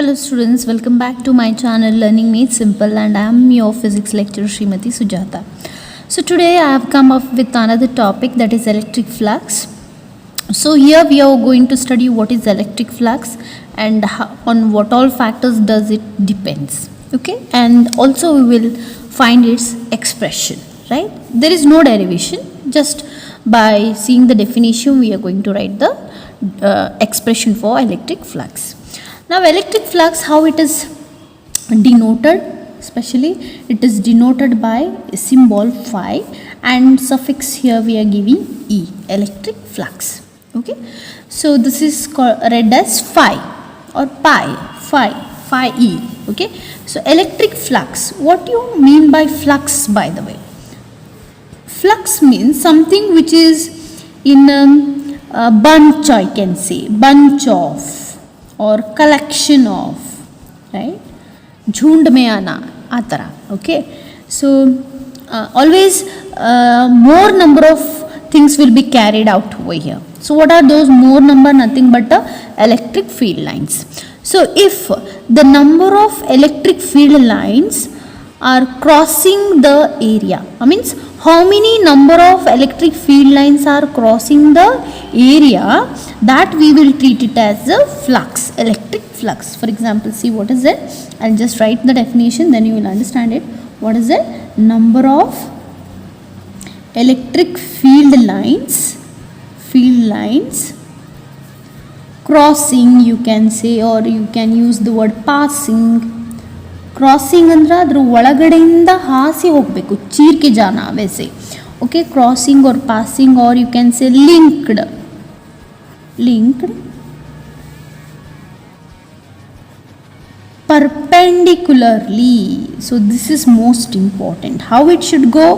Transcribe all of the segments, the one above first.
Hello students, welcome back to my channel Learning Made Simple, and I am your physics lecturer Srimati Sujata. So today I have come up with another topic, that is electric flux. So here we are going to study what is electric flux and on what all factors does it depends. Okay, and also we will find its expression, right? There is no derivation, just by seeing the definition we are going to write the expression for electric flux. Now electric flux, how it is denoted, especially it is denoted by a symbol phi, and suffix here we are giving E, electric flux. Okay, so this is read as phi or phi E. Okay, so electric flux, what do you mean by flux, by the way? Flux means something which is in a bunch, I can say, bunch of or collection of, right? Jhund mein aana, atara. Okay, so always more number of things will be carried out over here. So what are those more number? Nothing but electric field lines. So if the number of electric field lines are crossing the area, I means how many number of electric field lines are crossing the area, that we will treat it as a flux, electric flux. For example, see what is it? I'll just write the definition, then you will understand it. What is it? Number of electric field lines crossing, you can say, or you can use the word passing. Crossing ಅಂದ್ರೆ ಅದ್ರ ಒಳಗಡೆಯಿಂದ ಹಾಸಿ ಹೋಗಬೇಕು, ಚೀರ್ಕೆ ಜಾನ ವೈಸೆ. Okay, crossing or passing, or you can say linked perpendicularly. So this is most important. How it should go?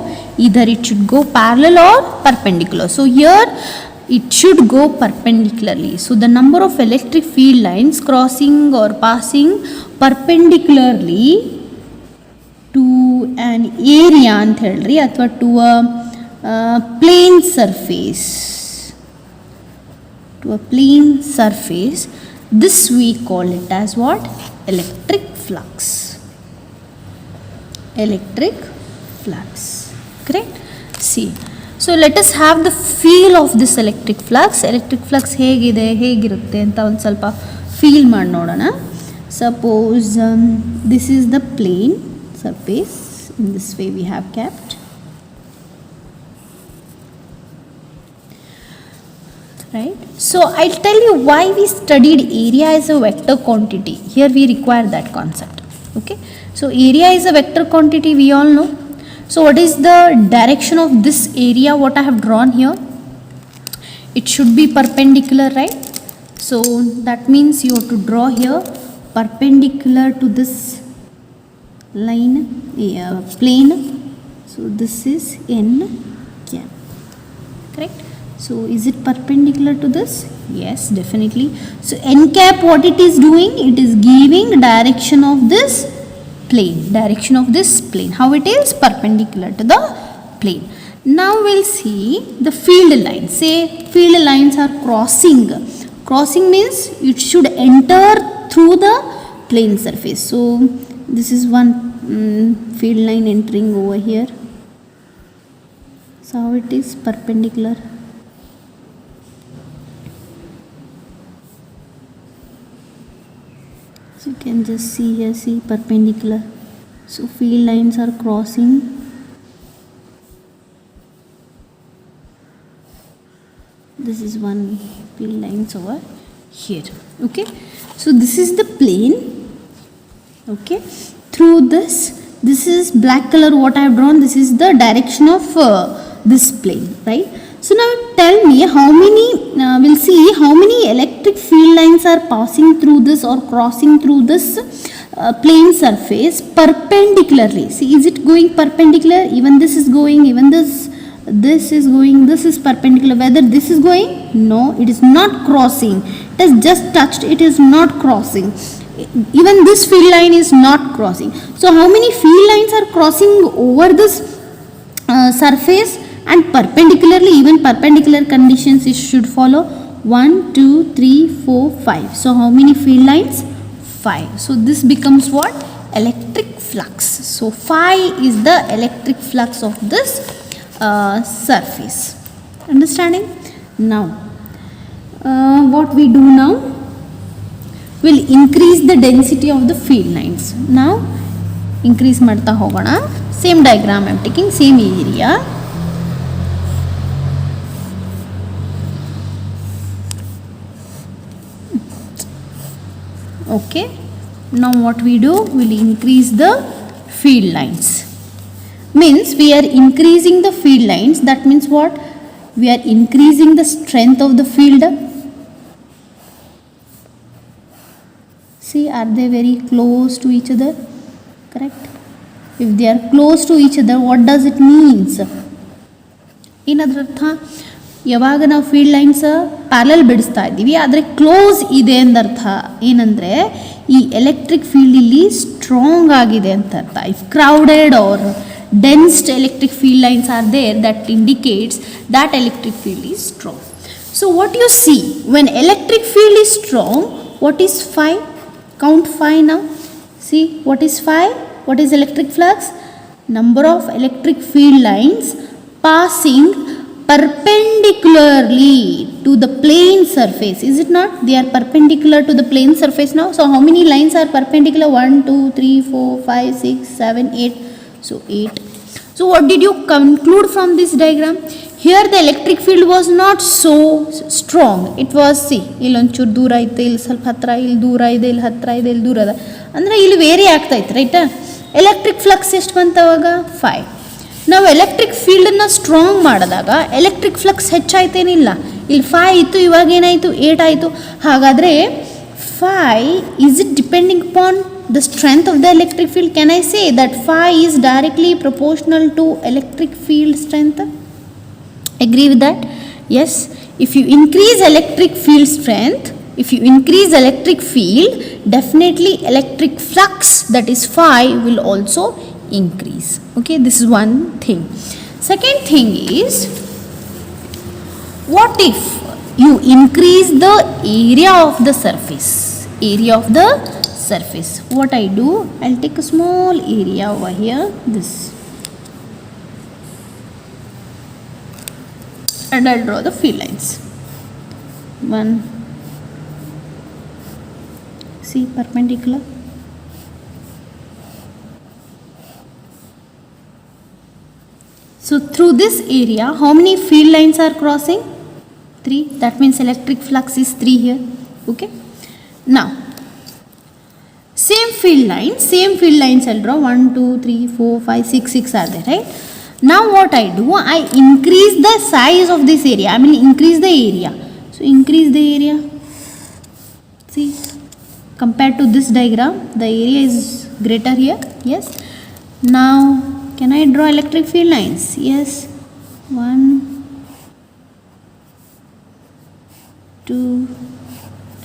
Either it should go parallel or perpendicular. So here it should go perpendicularly. So the number of electric field lines crossing or passing perpendicularly to an area ಅಂತ ಹೇಳ್ರಿ, ಅಥವಾ to a plane surface, this we call it as what? Electric flux. Correct? See, so let us have the feel of this electric flux. Electric flux ಹೇಗಿದೆ, ಹೇಗಿರುತ್ತೆ ಅಂತ ಒಂದು ಸ್ವಲ್ಪ feel ಮಾಡಿ ನೋಡೋಣ. Suppose this is the plane surface, in this way we have kept, right? So I'll tell you why we studied area as a vector quantity. Here we require that concept. Okay, so area is a vector quantity, we all know. So what is the direction of this area, what I have drawn here? It should be perpendicular, right? So that means you have to draw here perpendicular to this line, plane. So this is n cap, correct? So is it perpendicular to this? Yes, definitely. So n cap, what it is doing? It is giving direction of this plane, how it is perpendicular to the plane. Now we'll see the field lines. Say field lines are crossing means it should enter through the plane surface. So this is one field line entering over here. So how it is perpendicular? So you can just see here, see perpendicular. So field lines are crossing. This is one field lines over here. Okay, so this is the plane. Okay, through this is black color what I have drawn, this is the direction of this plane, right? So now tell me how many, we'll see how many electric field lines are passing through this or crossing through this plane surface perpendicularly. See, is it going perpendicular? Even this is going, even this is going, this is perpendicular. Whether this is going? No, it is not crossing. It has just touched, it is not crossing. Even this field line is not crossing. So how many field lines are crossing over this surface and perpendicularly? Even perpendicular conditions it should follow. 1, 2, 3, 4, 5. So how many field lines? phi. So this becomes what? Electric flux. So phi is the electric flux of this surface. Understanding? Now what we do now, will increase the density of the field lines. Now increase ಮಾಡ್ತಾ ಹೋಗೋಣ. Same diagram I am taking, same area. Okay, now what we do, will increase the field lines. Means we are increasing the field lines. That means what? We are increasing the strength of the field. See, are they very close to each other? Correct? If they are close to each other, what does it means? ಏನದ್ರ ಅರ್ಥ, ಯಾವಾಗ ನಾವು field lines parallel ಬಿಡಿಸ್ತಾ ಇದ್ದೀವಿ ಆದರೆ close ಇದೆ ಅಂದರ್ಥ. ಏನಂದರೆ ಈ electric field ಇಲ್ಲಿ strong ಆಗಿದೆ ಅಂತ ಅರ್ಥ. If crowded or densed electric field lines are there, that indicates that electric field is strong. So what you see, when electric field is strong, what is phi? Count phi now. See, what is phi? What is electric flux? Number of electric field lines passing perpendicularly to the plane surface. Is it not? They are perpendicular to the plane surface now. So how many lines are perpendicular? 1, 2, 3, 4, 5, 6, 7, 8. So 8. So what did you conclude from this diagram? Here the electric field was not so strong. It was, see, ಇಲ್ಲಿ ಒಂಚೂರು ದೂರ ಐತೆ, ಇಲ್ಲಿ ಸ್ವಲ್ಪ ಹತ್ತಿರ, ಇಲ್ಲಿ ದೂರ ಇದೆ, ಇಲ್ಲಿ ಹತ್ತಿರ ಇದೆ, ಇಲ್ಲಿ ದೂರ ಇದೆ, ಅಂದರೆ ಇಲ್ಲಿ ವೇರಿ ಆಗ್ತಾ ಇತ್ತು, ರೈಟಾ? ಎಲೆಕ್ಟ್ರಿಕ್ ಫ್ಲಕ್ಸ್ ಎಷ್ಟು ಬಂತವಾಗ? 5. ನಾವು ಎಲೆಕ್ಟ್ರಿಕ್ ಫೀಲ್ಡನ್ನು ಸ್ಟ್ರಾಂಗ್ ಮಾಡಿದಾಗ ಎಲೆಕ್ಟ್ರಿಕ್ ಫ್ಲಕ್ಸ್ ಹೆಚ್ಚಾಯ್ತೇನಿಲ್ಲ. ಇಲ್ಲಿ 5 ಇತ್ತು, ಇವಾಗ ಏನಾಯಿತು? 8 ಆಯಿತು. ಹಾಗಾದರೆ phi, is it depending upon the strength of the electric field? Can I say that phi is directly proportional to electric field strength? Agree with that? Yes. If you increase electric field strength, if you increase electric field, definitely electric flux, that is phi, will also increase. Okay, this is one thing. Second thing is, what if you increase the area of the surface? Area of the surface. What I do, I'll take a small area over here, this, and I'll draw the field lines. 1, see, perpendicular. So through this area, how many field lines are crossing? 3. That means electric flux is 3 here. Okay. Now, same field lines I'll draw. 1, 2, 3, 4, 5, 6, 6 are there, right? Now what I do, I increase the size of this area. I mean increase the area. So increase the area. See, compared to this diagram, the area is greater here. Yes. Now, can I draw electric field lines? Yes. 1, 2,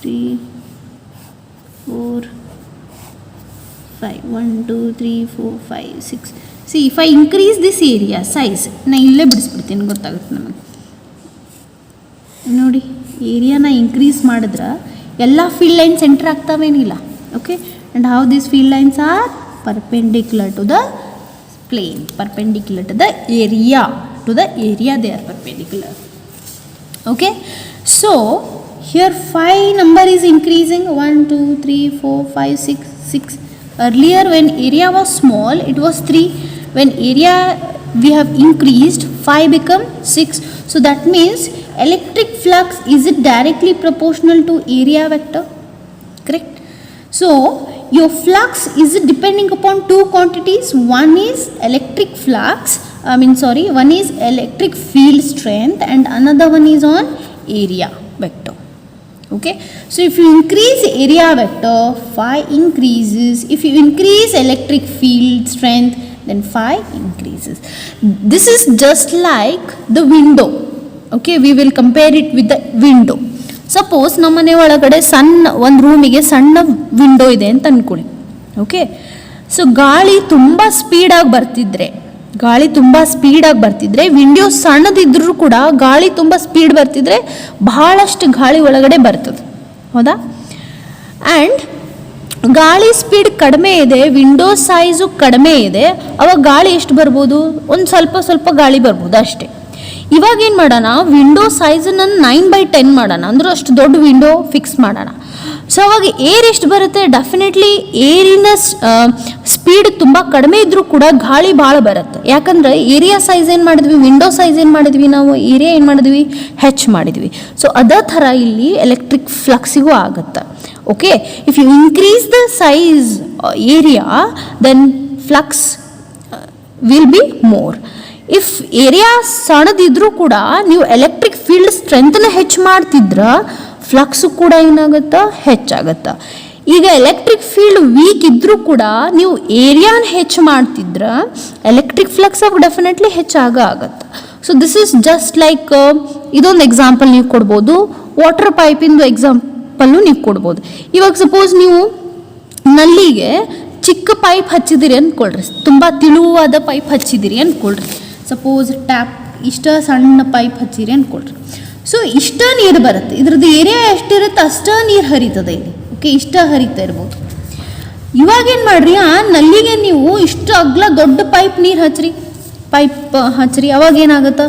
3, 4, 5. 1, 2, 3, 4, 5, 6. See, if I increase this area size, na ille ಬಿಡಿಸ್ಬಿಡ್ತೀನಿ, ಗೊತ್ತಾಗುತ್ತೆ ನಮಗೆ. ನೋಡಿ, ಏರಿಯಾನ increase ಮಾಡಿದ್ರೆ ಎಲ್ಲ field lines enter ಆಗ್ತಾವೇನಿಲ್ಲ. Okay, and how these field lines are perpendicular to the plane, perpendicular to the area, they are perpendicular. Okay, so here phi number is increasing. 1, 2, 3, 4, 5, 6, 6. Earlier when area was small, it was 3. When area we have increased, phi become 6. So that means electric flux, is it directly proportional to area vector? Correct. So your flux is depending upon two quantities. One is electric flux, one is electric field strength, and another one is on area vector. Okay, so if you increase area vector, phi increases. If you increase electric field strength, then phi increases. This is just like the window. Okay, we will compare it with the window. Suppose ನಮ್ಮ ಮನೆ ಒಳಗಡೆ ಒಂದು ರೂಮಿಗೆ ಸಣ್ಣ window ಇದೆ ಅಂತ ಅಂದ್ಕೊಳ್ಳಿ. Okay, so ಗಾಳಿ ತುಂಬ ಸ್ಪೀಡಾಗಿ ಬರ್ತಿದ್ರೆ ವಿಂಡೋ ಸಣ್ಣದಿದ್ರೂ ಕೂಡ ಗಾಳಿ ತುಂಬ ಸ್ಪೀಡ್ ಬರ್ತಿದ್ರೆ ಬಹಳಷ್ಟು ಗಾಳಿ ಒಳಗಡೆ ಬರ್ತದೆ, ಹೌದಾ? ಆ್ಯಂಡ್ ಗಾಳಿ ಸ್ಪೀಡ್ ಕಡಿಮೆ ಇದೆ, ವಿಂಡೋ ಸೈಜು ಕಡಿಮೆ ಇದೆ, ಅವಾಗ ಗಾಳಿ ಎಷ್ಟು ಬರ್ಬೋದು, ಒಂದು ಸ್ವಲ್ಪ ಗಾಳಿ ಬರ್ಬೋದು ಅಷ್ಟೇ. ಇವಾಗ ಏನು ಮಾಡೋಣ, ವಿಂಡೋ ಸೈಜನ್ನು 9/10 ಮಾಡೋಣ, ಅಂದ್ರೆ ಅಷ್ಟು ದೊಡ್ಡ ವಿಂಡೋ ಫಿಕ್ಸ್ ಮಾಡೋಣ. ಸೊ ಅವಾಗ ಏರ್ ಎಷ್ಟು ಬರುತ್ತೆ, ಡೆಫಿನೆಟ್ಲಿ ಏರಿನ ಸ್ಪೀಡ್ ತುಂಬ ಕಡಿಮೆ ಇದ್ರೂ ಕೂಡ ಗಾಳಿ ಭಾಳ ಬರುತ್ತೆ. ಯಾಕಂದರೆ ಏರಿಯಾ ಸೈಜ್ ಏನು ಮಾಡಿದ್ವಿ, ವಿಂಡೋ ಸೈಜ್ ಏನು ಮಾಡಿದ್ವಿ, ನಾವು ಏರಿಯಾ ಏನು ಮಾಡಿದ್ವಿ, ಹೆಚ್ಚು ಮಾಡಿದ್ವಿ. ಸೊ ಅದೇ ಥರ ಇಲ್ಲಿ ಎಲೆಕ್ಟ್ರಿಕ್ ಫ್ಲಕ್ಸಿಗೂ ಆಗುತ್ತೆ. Okay, if you increase the size area then flux will be more. If area ಸಣ್ಣದಿದ್ರೂ ಕೂಡ ನೀವು ಎಲೆಕ್ಟ್ರಿಕ್ ಫೀಲ್ಡ್ ಸ್ಟ್ರೆಂತ್ನ ಹೆಚ್ಚು ಮಾಡ್ತಿದ್ರ ಫ್ಲಕ್ಸು ಕೂಡ ಏನಾಗುತ್ತಾ, ಹೆಚ್ಚಾಗುತ್ತಾ. ಈಗ ಎಲೆಕ್ಟ್ರಿಕ್ ಫೀಲ್ಡ್ ವೀಕ್ ಇದ್ರೂ ಕೂಡ ನೀವು ಏರಿಯಾನ ಹೆಚ್ಚು ಮಾಡ್ತಿದ್ರ ಎಲೆಕ್ಟ್ರಿಕ್ ಫ್ಲಕ್ಸ್ ಡೆಫಿನೆಟ್ಲಿ ಹೆಚ್ಚಾಗುತ್ತೆ. So this is just like, ಇದೊಂದು ಎಕ್ಸಾಂಪಲ್ ನೀವು ಕೊಡ್ಬೋದು, ವಾಟರ್ ಪೈಪಿಂದು ಎಕ್ಸಾಂಪಲ್ಲು ನೀವು ಕೊಡ್ಬೋದು. ಇವಾಗ ಸಪೋಸ್ ನೀವು ನಲ್ಲಿಗೆ ಚಿಕ್ಕ ಪೈಪ್ ಹಚ್ಚಿದಿರಿ ಅಂದ್ಕೊಳ್ರಿ, ತುಂಬ ತಿಳುವಾದ ಪೈಪ್ ಹಚ್ಚಿದಿರಿ ಅಂದ್ಕೊಳ್ರಿ. ಸಪೋಸ್ ಟ್ಯಾಪ್ ಇಷ್ಟ ಸಣ್ಣ ಪೈಪ್ ಹಚ್ಚಿರಿ ಅಂದ್ಕೊಳ್ರಿ. ಸೊ ಇಷ್ಟ ನೀರು ಬರುತ್ತೆ, ಇದ್ರದ್ದು ಏರಿಯಾ ಎಷ್ಟಿರುತ್ತೆ ಅಷ್ಟ ನೀರು ಹರಿತದೆ ಇಲ್ಲಿ. ಓಕೆ, ಇಷ್ಟ ಹರಿತಾ ಇರ್ಬೋದು. ಇವಾಗೇನು ಮಾಡ್ರಿ, ಆ ನಲ್ಲಿಗೆ ನೀವು ಇಷ್ಟು ಅಗ್ಲ ದೊಡ್ಡ ಪೈಪ್ ನೀರು ಹಚ್ಚ್ರಿ, ಅವಾಗ ಏನಾಗುತ್ತೆ,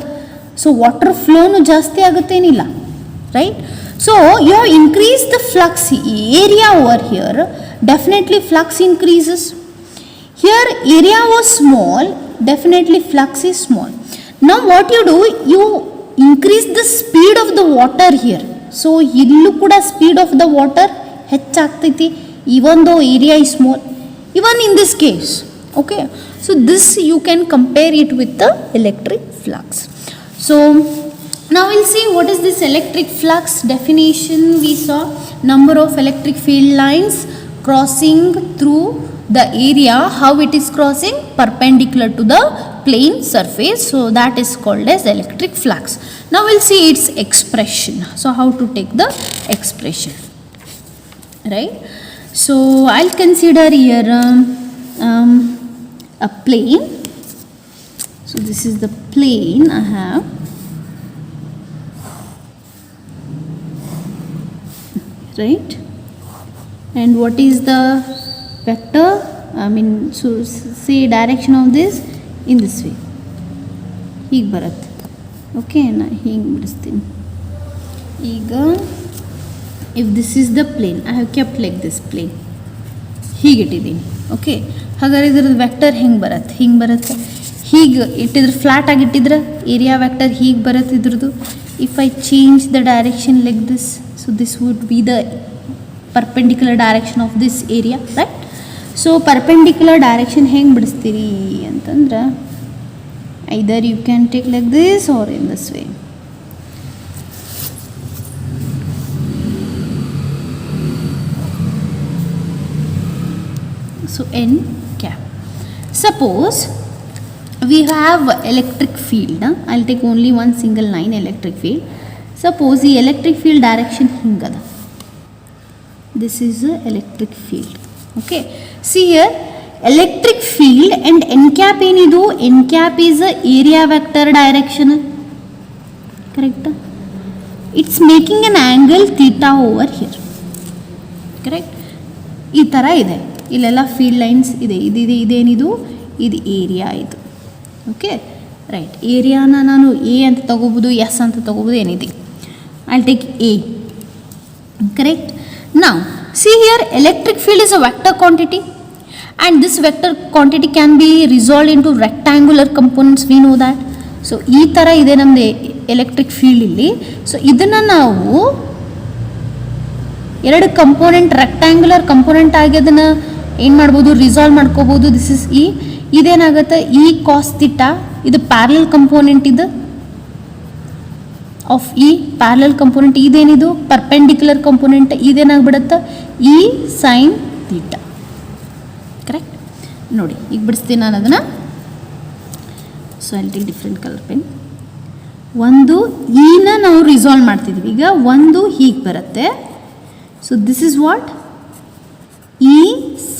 ಸೊ ವಾಟರ್ ಫ್ಲೋನು ಜಾಸ್ತಿ ಆಗುತ್ತೇನಿಲ್ಲ, right. So you have increase the flux area over here, definitely flux increases. Here area was small, definitely flux is small. Now what you do, you increase the speed of the water here. So ಇಲ್ಲೂ ಕೂಡ speed of the water ಹೆಚ್ಚಾಗ್ತೈತಿ, even though area is small, even in this case. Okay, so this you can compare it with the electric flux. So now we'll see what is this electric flux definition. We saw number of electric field lines crossing through the area, how it is crossing perpendicular to the plane surface, so that is called as electric flux. Now we'll see its expression. So how to take the expression, right? So I'll consider here a plane. So this is the plane I have, right? And what is the vector, so say direction of this in this way, ಹೀಗೆ ಬರುತ್ತೆ. Okay, ನಾ ಹೀಗೆ ಬಿಡಿಸ್ತೀನಿ. ಈಗ if this is the plane, I have kept like this plane, ಹೀಗೆ ಇಟ್ಟಿದ್ದೀನಿ. Okay, ಹಾಗಾದ್ರೆ ಇದ್ರದ್ದು ವೆಕ್ಟರ್ ಹಿಂಗೆ ಬರುತ್ತೆ. ಹೀಗೆ ಇಟ್ಟಿದ್ರೆ, ಫ್ಲಾಟ್ ಆಗಿ ಇಟ್ಟಿದ್ರೆ ಏರಿಯಾ ವೆಕ್ಟರ್ ಹೀಗೆ ಬರುತ್ತೆ ಇದ್ರದ್ದು. If I change the direction like this, so this would be the perpendicular direction of this area, right? So perpendicular direction ಹೆಂಗೆ ಬಿಡಿಸ್ತೀರಿ ಅಂತಂದ್ರೆ, either you can take like this or in this way. So n cap. Suppose we have electric field, I'll take only one single line electric field. Suppose the electric field direction hingada, this is a electric field. Okay, see here electric field and n cap enidu, n cap is a area vector directional, correct? It's making an angle theta over here, correct? ಈ ಥರ ಇದೆ, ಇಲ್ಲೆಲ್ಲ field lines ಇದೆ, ಇದೇನಿದು, ಇದು area ಇದು. Okay, right. ಏರಿಯಾನ ನಾನು A ಅಂತ ತಗೋಬೋದು, ಎಸ್ ಅಂತ ತಗೋಬೋದು, ಏನಿದೆ. I'll take A, correct? Now see here, electric field is a vector quantity and this vector quantity can be resolved into rectangular components, we know that. So ಈ ಥರ ಇದೆ ನಮ್ಮದು ಎಲೆಕ್ಟ್ರಿಕ್ ಫೀಲ್ಡ್ ಇಲ್ಲಿ. ಸೊ ಇದನ್ನು ನಾವು ಎರಡು ಕಂಪೋನೆಂಟ್, ರೆಕ್ಟ್ಯಾಂಗುಲರ್ ಕಂಪೋನೆಂಟ್ ಆಗಿ ಅದನ್ನು ಏನು ಮಾಡ್ಬೋದು, ರಿಸಾಲ್ವ್ ಮಾಡ್ಕೋಬೋದು. ದಿಸ್ ಇಸ್ ಇ, ಇದೇನಾಗುತ್ತೆ ಇ ಕಾಸ್ ಥೀಟಾ, ಇದು ಪ್ಯಾರಲಲ್ ಕಂಪೋನೆಂಟ್ ಇದು ಆಫ್ ಇ, ಪ್ಯಾರಲಲ್ ಕಂಪೋನೆಂಟ್. ಇದೇನಿದು ಪರ್ಪೆಂಡಿಕ್ಯುಲರ್ ಕಂಪೋನೆಂಟ್, ಇದೇನಾಗ್ಬಿಡುತ್ತೆ ಇ ಸೈನ್ ಥೀಟಾ, ಕರೆಕ್ಟ್? ನೋಡಿ ಈಗ ಬಿಡಿಸ್ತೀನಿ ನಾನು ಅದನ್ನು. ಸೊ ಅಲ್ಲಿ ಟೇಕ್ ಡಿಫ್ರೆಂಟ್ ಕಲರ್ ಪೆನ್. ಒಂದು ಇನ ನಾವು ರಿಸಾಲ್ವ್ ಮಾಡ್ತಿದ್ವಿ, ಈಗ ಒಂದು ಹೀಗೆ ಬರುತ್ತೆ. So this is what E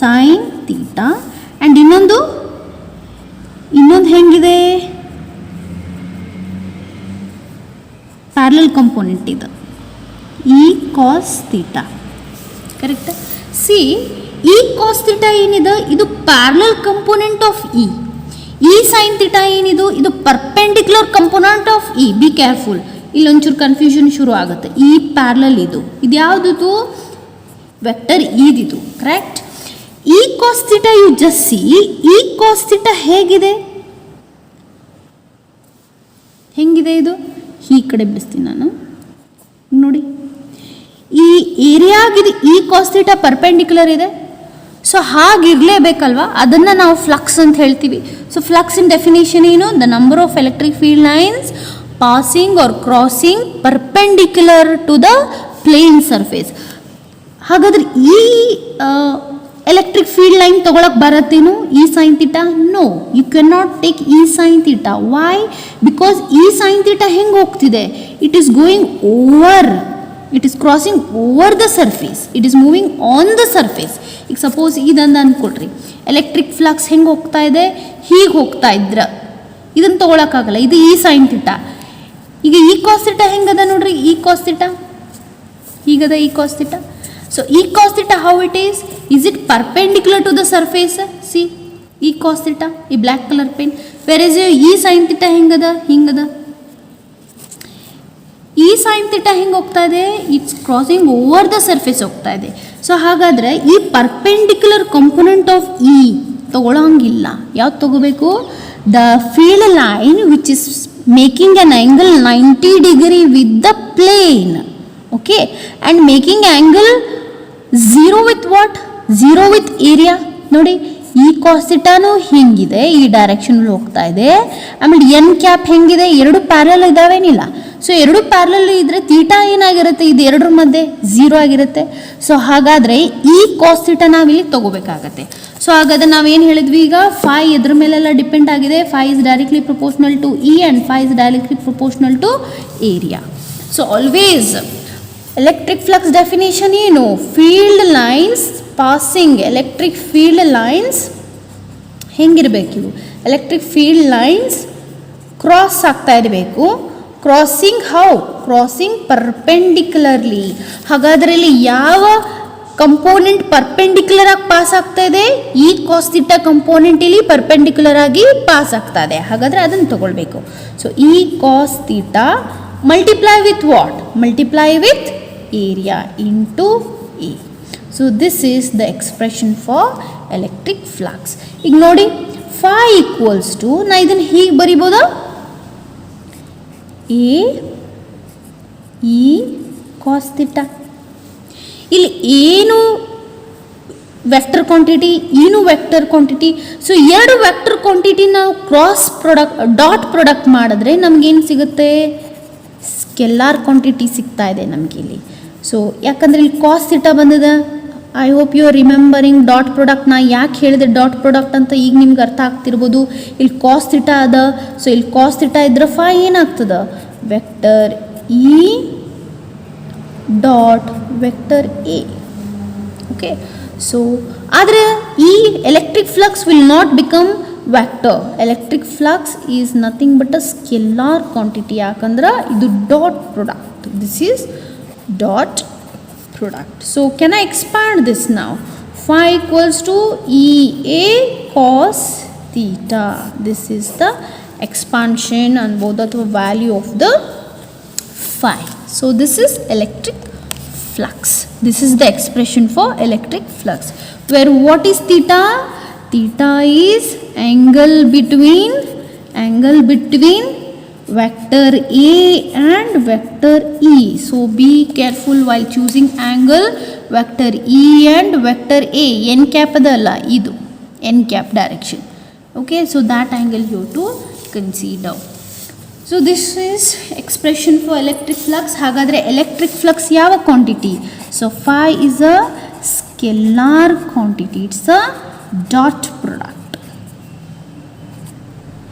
sine theta. And ಇನ್ನೊಂದು ಹೆಂಗಿದೆ, ಪ್ಯಾರಲಲ್ ಕಂಪೋನೆಂಟ್ ಇದು E cos theta, correct? See ಈ ಕಾಸ್ ಥೀಟಾ ಏನಿದೆ ಇದು parallel component of E sign theta ಏನಿದು ಇದು perpendicular component of be careful, ಇಲ್ಲೊಂಚೂರು ಕನ್ಫ್ಯೂಷನ್ ಶುರು ಆಗುತ್ತೆ. ಈ ಪ್ಯಾರಲಲ್ ಇದು ಯಾವ್ದು ವೆಕ್ಟರ್ ಇದಿದು correct. E cos theta you just see, ಈ ಕಾಸ್ ಥೀಟಾ ಹೇಗಿದೆ ಇದು ಈ ಕಡೆ ಬಿಡಿಸ್ತೀನಿ ನಾನು ನೋಡಿ. ಈ ಏರಿಯಾಗಿದೆ ಈ ಕಾಸ್ ಥೀಟಾ ಪರ್ಪೆಂಡಿಕ್ಯುಲರ್ ಇದೆ, ಸೊ ಹಾಗಿರಲೇಬೇಕಲ್ವಾ, ಅದನ್ನು ನಾವು ಫ್ಲಕ್ಸ್ ಅಂತ ಹೇಳ್ತೀವಿ. ಸೊ ಫ್ಲಕ್ಸ್ ಇನ್ ಡೆಫಿನೇಷನ್ ಏನು? The number of electric field lines passing or crossing perpendicular to the plane surface. ಹಾಗಾದ್ರೆ ಈ ಎಲೆಕ್ಟ್ರಿಕ್ ಫೀಲ್ಡ್ ಲೈನ್ ತಗೊಳಕ್ ಬರತ್ತೇನು ಈ sign theta? No, you can not take ಈ ಸೈನ್ ಥೀಟಾ. ವೈ? ಬಿಕಾಸ್ ಈ sign theta ಹೆಂಗೆ ಹೋಗ್ತಿದೆ? It is going over, it is crossing over the surface, it is moving on the surface. ಈಗ suppose ಇದಂದು ಅಂದ್ಕೊಡ್ರಿ, electric flux ಹೆಂಗೆ ಹೋಗ್ತಾ ಇದೆ? ಹೀಗೆ ಹೋಗ್ತಾ ಇದ್ರ ಇದನ್ನು ತೊಗೊಳಕ್ಕಾಗಲ್ಲ, ಇದು ಈ ಸೈನ್ ಥೀಟಾ. ಈಗ ಈ ಕಾಸ್ ಥೀಟಾ ಹೆಂಗದ ನೋಡ್ರಿ, ಈ ಕಾಸ್ ಥೀಟಾ ಹೀಗದ ಈ ಕಾಸ್ ಥೀಟಾ. ಸೊ ಈ cos theta how it is? Is it perpendicular to the surface? See ಈ ಕಾಸ್ ಥೀಟಾ, ಈ black colour pen. Where is ಈ ಸೈನ್ ಥೀಟಾ ಹೆಂಗದ? ಹಿಂಗದ. ಈ ಸೈನ್ ಥೀಟಾ ಹೆಂಗೆ ಹೋಗ್ತಾ ಇದೆ? It's crossing over the surface ಹೋಗ್ತಾ ಇದೆ. ಸೊ ಹಾಗಾದರೆ ಈ ಪರ್ಪೆಂಡಿಕ್ಯುಲರ್ ಕಂಪೋನೆಂಟ್ ಆಫ್ ತಗೊಳ್ಳೋಂಗಿಲ್ಲ. ಯಾವ್ದು ತಗೋಬೇಕು? The field line which is making an angle 90 degree with the plane. Okay, and making angle 0 with what? 0 with area. ನೋಡಿ ಈ ಕಾಸ್ ಥೀಟಾನು ಹಿಂಗಿದೆ, ಈ ಡೈರೆಕ್ಷನಲ್ಲಿ ಹೋಗ್ತಾ ಇದೆ. ಆಮೇಲೆ ಎನ್ ಕ್ಯಾಪ್ ಹೆಂಗಿದೆ? ಎರಡು ಪ್ಯಾರಲ್ ಇದಾವೇನಿಲ್ಲ. ಸೊ ಎರಡು ಪ್ಯಾರಲ್ ಇದ್ರೆ ಥೀಟಾ ಏನಾಗಿರುತ್ತೆ? ಇದು ಎರಡರ ಮಧ್ಯೆ 0 ಆಗಿರುತ್ತೆ. ಸೊ ಹಾಗಾದರೆ ಈ ಕಾಸ್ ಥೀಟಾ ನಾವಿಲ್ಲಿ ತಗೋಬೇಕಾಗತ್ತೆ. ಸೊ ಹಾಗಾದ್ರೆ ನಾವೇನು ಹೇಳಿದ್ವಿ ಈಗ? ಫೈ ಎದ್ರ ಮೇಲೆಲ್ಲ ಡಿಪೆಂಡ್ ಆಗಿದೆ. Phi is directly proportional to and phi is directly proportional to area. So always electric flux definition ಏನು? Field lines passing, electric field lines ಹೆಂಗಿರಬೇಕು? ಎಲೆಕ್ಟ್ರಿಕ್ ಫೀಲ್ಡ್ ಲೈನ್ಸ್ ಕ್ರಾಸ್ ಆಗ್ತಾ ಇರಬೇಕು. Crossing how? Crossing perpendicularly. ಹಾಗಾದ್ರೆ ಇಲ್ಲಿ ಯಾವ component perpendicular ಆಗಿ pass ಆಗ್ತಾ ಇದೆ? ಈ ಕಾಸ್ ಥೀಟಾ ಕಂಪೋನೆಂಟ್ ಇಲ್ಲಿ ಪರ್ಪೆಂಡಿಕ್ಯುಲರ್ ಆಗಿ ಪಾಸ್ ಆಗ್ತಾ ಇದೆ. ಹಾಗಾದ್ರೆ ಅದನ್ನು ತಗೊಳ್ಬೇಕು. ಸೊ ಈ cos theta multiply with what? Multiply with area into A. So this is the expression for electric flux. ಈಗ ನೋಡಿ ಫೈ ಈಕ್ವಲ್ಸ್ ಟು, ನಾ ಇದನ್ನು ಹೀಗೆ ಬರಿಬೋದಾ? A E cos theta. ಇಲ್ಲಿ ಏನು ವೆಕ್ಟರ್ ಕ್ವಾಂಟಿಟಿ, ಏನು ವೆಕ್ಟರ್ ಕ್ವಾಂಟಿಟಿ. ಸೊ ಎರಡು ವೆಕ್ಟರ್ ಕ್ವಾಂಟಿಟಿ ನಾವು ಕ್ರಾಸ್ ಪ್ರಾಡಕ್ಟ್ ಡಾಟ್ ಪ್ರಾಡಕ್ಟ್ ಮಾಡಿದ್ರೆ ನಮಗೇನು ಸಿಗುತ್ತೆ? ಸ್ಕೆಲಾರ್ ಕ್ವಾಂಟಿಟಿ ಸಿಗ್ತಾ ಇದೆ ನಮಗೆ ಇಲ್ಲಿ. ಸೊ ಯಾಕಂದರೆ ಇಲ್ಲಿ ಕಾಸ್ ಥೀಟಾ ಬಂದಿದೆ. I hope you are remembering dot product. ನಾ ಯಾಕೆ ಹೇಳಿದೆ ಡಾಟ್ ಪ್ರಾಡಕ್ಟ್ ಅಂತ ಈಗ ನಿಮ್ಗೆ ಅರ್ಥ ಆಗ್ತಿರ್ಬೋದು. ಇಲ್ಲಿ ಕಾಸ್ ಥೀಟಾ ಅದ. ಸೊ ಇಲ್ಲಿ ಕಾಸ್ ಥೀಟಾ ಇದ್ರೆ ಫೈ ಏನಾಗ್ತದೆ? Vector E dot vector A. Okay, so ಆದರೆ ಈ electric flux will not become vector. Electric flux is nothing but a scalar quantity. ಯಾಕಂದ್ರೆ ಇದು dot product. This is dot product. So can I expand this now? Phi equals to EA cos theta. This is the expansion and both the value of the phi. So this is electric flux. This is the expression for electric flux. Where what is theta? Theta is angle between vector A and vector E. So be careful while choosing angle. Vector E and vector A. N cap adalla idu. N cap direction. Okay, so that angle you have to consider. So this is expression for electric flux. Hagadre electric flux yava quantity? So phi is a scalar quantity. It's a dot product.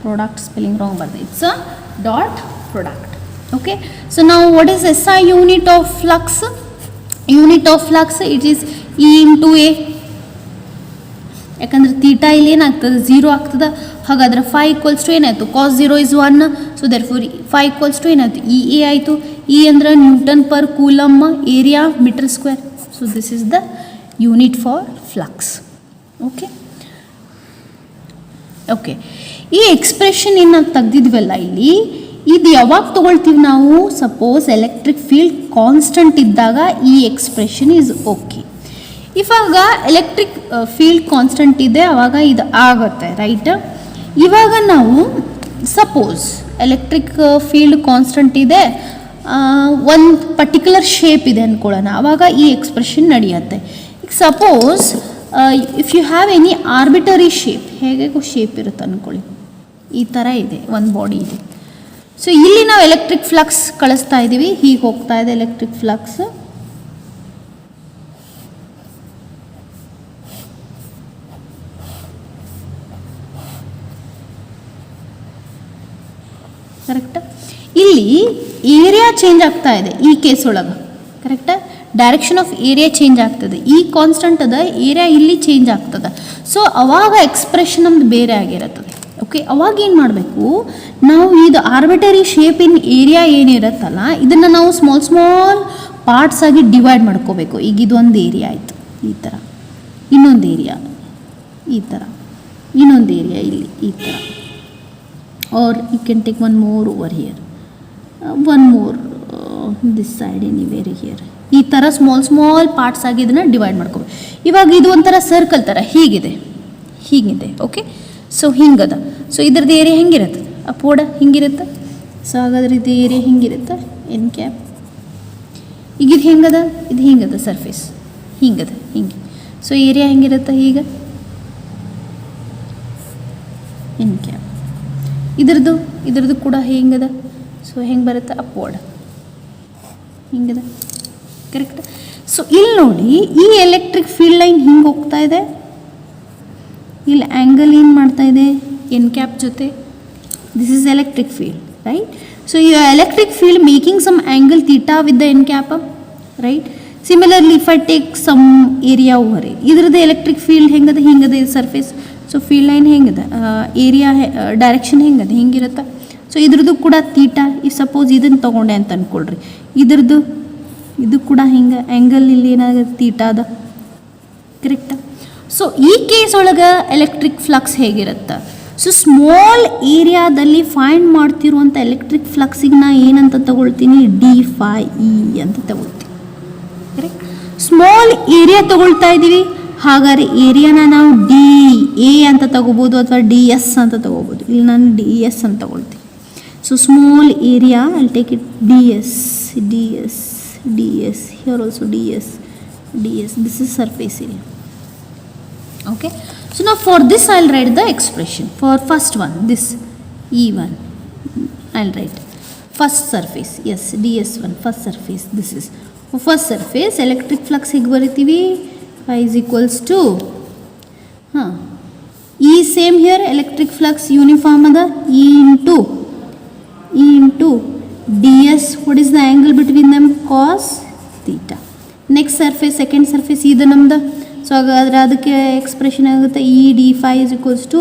Product spelling wrong, but it's a dot product. Okay, so now what is SI unit of flux? Unit of flux, it is E into A. ಯಾಕಂದ್ರೆ theta ಇಲ್ಲಿ ಏನಾಗ್ತದೆ? 0 ಆಗ್ತದೆ. ಹಾಗಾದ್ರೆ phi equals to ಏನಾಯಿತು? Cos 0 is 1. So therefore phi equals to ಏನಾಯಿತು? E A ಆಯಿತು. E ಅಂದ್ರೆ newton per coulomb, area metre square. So this is the unit for flux. Okay okay, ಈ ಎಕ್ಸ್ಪ್ರೆಷನ್ ಏನು ನಾವು ತೆಗ್ದಿದ್ವಲ್ಲ ಇಲ್ಲಿ, ಇದು ಯಾವಾಗ ತೊಗೊಳ್ತೀವಿ ನಾವು? ಸಪೋಸ್ ಎಲೆಕ್ಟ್ರಿಕ್ ಫೀಲ್ಡ್ ಕಾನ್ಸ್ಟಂಟ್ ಇದ್ದಾಗ ಈ ಎಕ್ಸ್ಪ್ರೆಷನ್ ಈಸ್ ಓಕೆ. ಇವಾಗ ಎಲೆಕ್ಟ್ರಿಕ್ ಫೀಲ್ಡ್ ಕಾನ್ಸ್ಟಂಟ್ ಇದೆ, ಆವಾಗ ಇದು ಆಗುತ್ತೆ, ರೈಟ್? ಇವಾಗ ನಾವು ಸಪೋಸ್ ಎಲೆಕ್ಟ್ರಿಕ್ ಫೀಲ್ಡ್ ಕಾನ್ಸ್ಟಂಟ್ ಇದೆ, ಒಂದು ಪರ್ಟಿಕ್ಯುಲರ್ ಶೇಪ್ ಇದೆ ಅಂದ್ಕೊಳ್ಳೋಣ, ಆವಾಗ ಈ ಎಕ್ಸ್ಪ್ರೆಷನ್ ನಡೆಯುತ್ತೆ. ಈಗ suppose if you have any arbitrary shape, ಹೇಗೆ ಶೇಪ್ ಇರುತ್ತೆ ಅಂದ್ಕೊಳ್ಳಿ, ಈ ಥರ ಇದೆ, ಒಂದು ಬಾಡಿ ಇದೆ. ಸೊ ಇಲ್ಲಿ ನಾವು ಎಲೆಕ್ಟ್ರಿಕ್ ಫ್ಲಕ್ಸ್ ಕಳಿಸ್ತಾ ಇದ್ದೀವಿ, ಹೀಗೆ ಹೋಗ್ತಾ ಇದೆ ಎಲೆಕ್ಟ್ರಿಕ್ ಫ್ಲಕ್ಸ್. ಕರೆಕ್ಟ್? ಇಲ್ಲಿ ಏರಿಯಾ ಚೇಂಜ್ ಆಗ್ತಾ ಇದೆ ಈ ಕೇಸ್ ಒಳಗೆ, ಕರೆಕ್ಟಾ? ಡೈರೆಕ್ಷನ್ ಆಫ್ ಏರಿಯಾ ಚೇಂಜ್ ಆಗ್ತದೆ, ಈ ಕಾನ್ಸ್ಟಂಟ್ ಅದ, ಏರಿಯಾ ಇಲ್ಲಿ ಚೇಂಜ್ ಆಗ್ತದೆ. ಸೊ ಅವಾಗ ಎಕ್ಸ್ಪ್ರೆಷನ್ ನಮ್ದು ಬೇರೆ ಆಗಿರುತ್ತದೆ. ಓಕೆ, ಅವಾಗ ಏನು ಮಾಡಬೇಕು ನಾವು? ಇದು ಆರ್ಬಿಟರಿ ಶೇಪ್ ಇನ್ ಏರಿಯಾ ಏನಿರುತ್ತಲ್ಲ, ಇದನ್ನು ನಾವು ಸ್ಮಾಲ್ ಸ್ಮಾಲ್ ಪಾರ್ಟ್ಸ್ ಆಗಿ ಡಿವೈಡ್ ಮಾಡ್ಕೋಬೇಕು. ಈಗ ಇದೊಂದು ಏರಿಯಾ ಆಯಿತು, ಈ ಥರ, ಇನ್ನೊಂದು ಏರಿಯಾ ಈ ಥರ, ಇನ್ನೊಂದು ಏರಿಯಾ ಇಲ್ಲಿ ಈ ಥರ, or you can take one more over here, one more this side anywhere here. ಈ ಥರ ಸ್ಮಾಲ್ ಪಾರ್ಟ್ಸ್ ಆಗಿ ಇದನ್ನು ಡಿವೈಡ್ ಮಾಡ್ಕೋಬೇಕು. ಇವಾಗ ಇದು ಒಂಥರ ಸರ್ಕಲ್ ಥರ ಹೀಗಿದೆ, ಹೀಗಿದೆ. ಓಕೆ, ಸೊ ಹಿಂಗದ. ಸೊ ಇದ್ರದ್ದು ಏರಿಯಾ ಹೆಂಗಿರುತ್ತೆ? ಅಪೋಡ ಹಿಂಗಿರುತ್ತೆ. ಸೊ ಹಾಗಾದ್ರೆ ಇದು ಏರಿಯಾ ಹಿಂಗಿರುತ್ತೆ, ಎನ್ ಕ್ಯಾಪ್. ಈಗ ಇದು ಹೆಂಗದ? ಇದು ಹಿಂಗದ, ಸರ್ಫೇಸ್ ಹಿಂಗದ, ಹಿಂಗೆ. ಸೊ ಏರಿಯಾ ಹೆಂಗಿರುತ್ತೆ? ಈಗ ಎನ್ ಕ್ಯಾಪ್. ಇದ್ರದ್ದು ಕೂಡ ಹೆಂಗದ? ಸೊ ಹೆಂಗೆ ಬರುತ್ತೆ? Upward ಹಿಂಗದ, correct? ಸೊ ಇಲ್ಲಿ ನೋಡಿ, ಈ ಎಲೆಕ್ಟ್ರಿಕ್ ಫೀಲ್ಡ್ ಲೈನ್ ಹಿಂಗೆ ಹೋಗ್ತಾ ಇದೆ, ಇಲ್ಲಿ ಆ್ಯಂಗಲ್ ಏನು ಮಾಡ್ತಾ ಇದೆ? ಎನ್ ಕ್ಯಾಪ್ ಜೊತೆ. This is electric field, right? So E electric field making some angle theta with the N cap, right? Similarly if I take some area over, ಇದ್ರದ್ದು electric field ಹೆಂಗದ? ಹಿಂಗದ, ಇದು ಸರ್ಫೇಸ್. ಸೊ ಫೀಲ್ಡ್ ಲೈನ್ ಹೆಂಗದ? Area direction ಹೆಂಗದ? ಹಿಂಗಿರುತ್ತೆ. So ಇದ್ರದ್ದು ಕೂಡ theta. ಈ ಸಪೋಸ್ ಇದನ್ನು ತೊಗೊಂಡೆ ಅಂತ ಅಂದ್ಕೊಳ್ರಿ, ಇದು ಕೂಡ ಹಿಂಗೆ ಆ್ಯಂಗಲ್ ಇಲ್ಲಿ ಏನಾಗುತ್ತೆ? ತೀಟಾ ಅದ, ಕರೆಕ್ಟಾ? ಸೊ ಈ ಕೇಸ್ ಒಳಗೆ ಎಲೆಕ್ಟ್ರಿಕ್ ಫ್ಲಕ್ಸ್ ಹೇಗಿರುತ್ತೆ? ಸೊ ಸ್ಮಾಲ್ ಏರಿಯಾದಲ್ಲಿ ಫೈಂಡ್ ಮಾಡ್ತಿರುವಂಥ ಎಲೆಕ್ಟ್ರಿಕ್ ಫ್ಲಕ್ಸಿಗೆ ನಾ ಏನಂತ ತಗೊಳ್ತೀನಿ? d∅e ಅಂತ ತಗೊಳ್ತೀನಿ, ಕರೆಕ್ಟ್? ಸ್ಮಾಲ್ ಏರಿಯಾ ತಗೊಳ್ತಾ ಇದ್ದೀವಿ, ಹಾಗಾದ್ರೆ ಏರಿಯಾನ ನಾವು DA ಅಂತ ತಗೋಬೋದು ಅಥವಾ DS ಅಂತ ತಗೋಬೋದು. ಇಲ್ಲಿ ನಾನು DS ಅಂತ ತಗೊಳ್ತೀನಿ. So small area, I take it DS, here also DS. This is surface area. Okay, so now for this I'll write the expression for first one, this E1. I'll write first surface, yes, DS1, first surface. This is first surface. Electric flux ಹೇಗೆ ಬರಿತೀವಿ? phi is equals to E same here, electric flux uniform ada, E into ds. What is the angle between them? Cos theta. Next surface, second surface ಇದು ನಮ್ದು. So ಹಾಗಾದರೆ ಅದಕ್ಕೆ expression ಆಗುತ್ತೆ E d∅ is equals to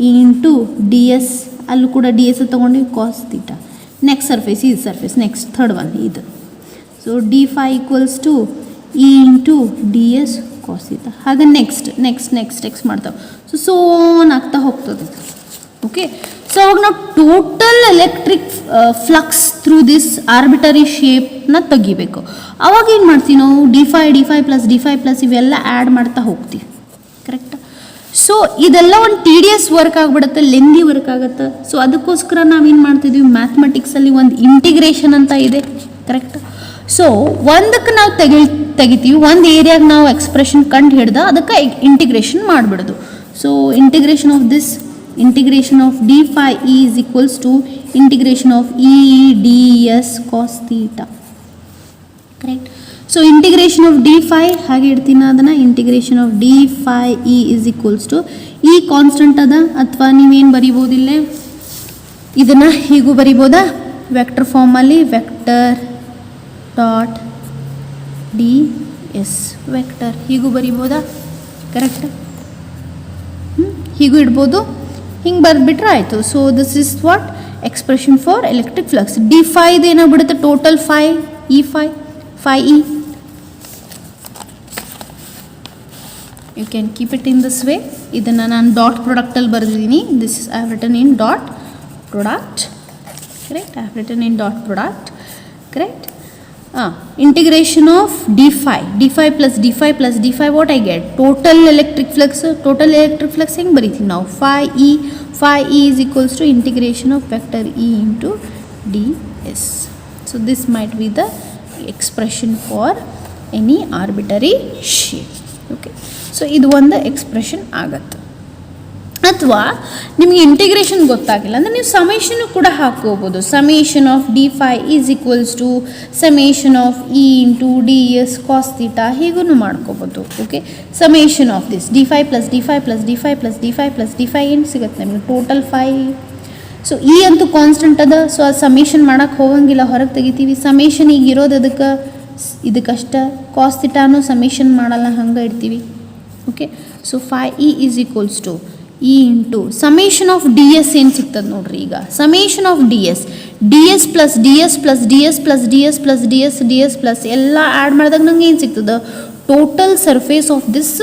E into ds. ಅಲ್ಲೂ ಕೂಡ ds ತೊಗೊಂಡು cos theta. Next surface, ಇದು surface. Next third one ಇದು. So d∅ equals to E into ds cos theta. ಹಾಗೆ ನೆಕ್ಸ್ಟ್ ಮಾಡ್ತಾವೆ. ಸೊ ಆನ್ ಆಗ್ತಾ ಹೋಗ್ತದೆ. ಓಕೆ, ಸೊ ಅವಾಗ ನಾವು total electric flux through this arbitrary ಶೇಪ್ನ ತೆಗಿಬೇಕು. ಅವಾಗ ಏನು ಮಾಡ್ತೀವಿ ನಾವು? d∅ ಪ್ಲಸ್ ಇವೆಲ್ಲ ಆ್ಯಡ್ ಮಾಡ್ತಾ ಹೋಗ್ತೀವಿ, ಕರೆಕ್ಟಾ? ಸೊ ಇದೆಲ್ಲ ಒಂದು TDS ವರ್ಕ್ ಆಗಿಬಿಡುತ್ತೆ, ಲೆಂದಿ ವರ್ಕ್ ಆಗುತ್ತೆ. ಸೊ ಅದಕ್ಕೋಸ್ಕರ ನಾವೇನು ಮಾಡ್ತಿದ್ವಿ? ಮ್ಯಾಥಮೆಟಿಕ್ಸಲ್ಲಿ ಒಂದು ಇಂಟಿಗ್ರೇಷನ್ ಅಂತ ಇದೆ, ಕರೆಕ್ಟಾ? ಸೊ ಒಂದಕ್ಕೆ ನಾವು ತೆಗಿತೀವಿ, ಒಂದು ಏರಿಯಾಗೆ ನಾವು ಎಕ್ಸ್ಪ್ರೆಷನ್ ಕಂಡು ಹಿಡ್ದು ಅದಕ್ಕೆ ಇಂಟಿಗ್ರೇಷನ್ ಮಾಡಿಬಿಡೋದು. So integration of d∅e is equals to integration of E ds cos theta, correct? So integration of d∅ ಹಾಗೆ ಇಡ್ತೀನಿ ಅದನ್ನು. integration of d∅e is equals to E constant ಅದ, ಅಥವಾ ನೀವೇನು ಬರಿಬೋದಿಲ್ಲ, ಇದನ್ನು ಹೀಗೂ ಬರಿಬೋದಾ? ವೆಕ್ಟರ್ ಫಾರ್ಮಲ್ಲಿ ವೆಕ್ಟರ್ ಡಾಟ್ ds ವೆಕ್ಟರ್ ಹೀಗೂ ಬರಿಬೋದಾ? ಕರೆಕ್ಟ್? ಹೀಗೂ ಇಡ್ಬೋದು, ಹಿಂಗೆ ಬರೆದ್ಬಿಟ್ರೆ ಆಯಿತು. So this is what expression for electric flux. d∅ ಏನಾಗ್ಬಿಡುತ್ತೆ? Total phi E you can keep it in this way. ಇದನ್ನು ನಾನು ಡಾಟ್ ಪ್ರಾಡಕ್ಟಲ್ಲಿ ಬರೆದಿದ್ದೀನಿ. this is I have written in dot product, correct? I have written in dot product, correct? Integration of d5 plus d5 what I get? Total electric flux ಹೆಂಗೆ ಬರೀತೀವಿ ನಾವು? phi e is equals to integration of vector E into ds. So this might be the expression for any arbitrary shape. Okay, so ಇದು ಒಂದು expression ಆಗತ್ತೆ. ಅಥವಾ ನಿಮಗೆ integration ಗೊತ್ತಾಗಿಲ್ಲ ಅಂದರೆ ನೀವು ಸಮೇಷನ್ ಕೂಡ ಹಾಕೋಬೋದು. Summation of d5 is equals to summation of e into ds cos theta ಹೀಗೂ ಮಾಡ್ಕೋಬೋದು. Okay, summation of this d5 plus d5 plus d5 plus d5 plus d5 ಏನು ಸಿಗುತ್ತೆ ನಿಮಗೆ? ಟೋಟಲ್ 5. ಸೊ e ಅಂತೂ ಕಾನ್ಸ್ಟೆಂಟ್ ಅದ, so ಅದು summation ಮಾಡೋಕ್ಕೆ ಹೋಗಂಗಿಲ್ಲ, ಹೊರಗೆ ತೆಗಿತೀವಿ. ಸಮೇಷನ್ ಈಗ ಇರೋದು ಇದಕ್ಕಷ್ಟ, ಕಾಸ್ ಥೀಟಾನು ಸಮೇಷನ್ ಮಾಡಲ್ಲ, ಹಂಗೆ ಇಡ್ತೀವಿ. Okay, so 5e is equals to e into summation of ds ಏನು ಸಿಗ್ತದೆ ನೋಡ್ರಿ. ಈಗ summation of ds plus ds plus ds plus ds plus ds plus ಎಲ್ಲ ಆ್ಯಡ್ ಮಾಡಿದಾಗ ನಂಗೆ ಏನು ಸಿಗ್ತದೆ? Total surface of this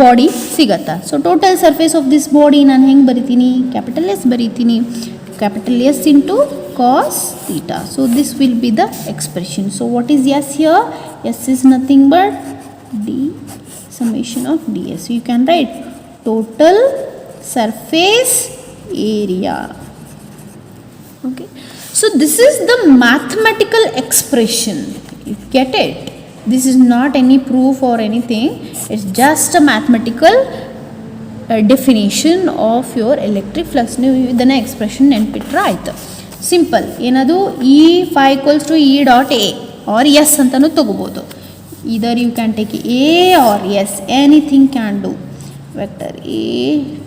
body ಸಿಗತ್ತಾ. So total surface of this body ನಾನು ಹೆಂಗೆ ಬರಿತೀನಿ? ಕ್ಯಾಪಿಟಲ್ S ಬರಿತೀನಿ, capital S into cos theta. So this will be the expression. So what is S here? S is nothing but d summation of ds. So you can write total surface area. Okay, so this is the mathematical expression. You get it? This is not any proof or anything, it's just a mathematical definition of your electric flux. ನೀವು ಇದನ್ನು expression ನೆನ್ಪಿಟ್ರೆ ಆಯ್ತು. Simple. ಏನದು? E phi equals to E dot A or S ಅಂತಲೂ ತೊಗೋಬೋದು. either you can take A or S, anything can do. Vector A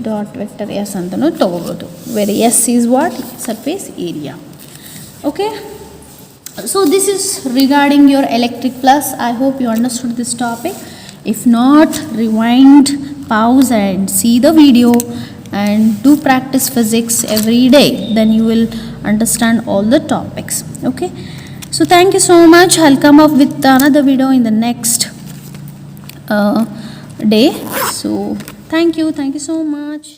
dot vector S ಅಂತಲೂ ತೊಗೋಬೋದು, where S is what? Surface area. Okay, so this is regarding your electric flux. I hope you understood this topic. If not, rewind, pause and see the video and do practice physics every day, then you will understand all the topics. Okay, so thank you so much. I'll come up with another video in the next day. So thank you so much.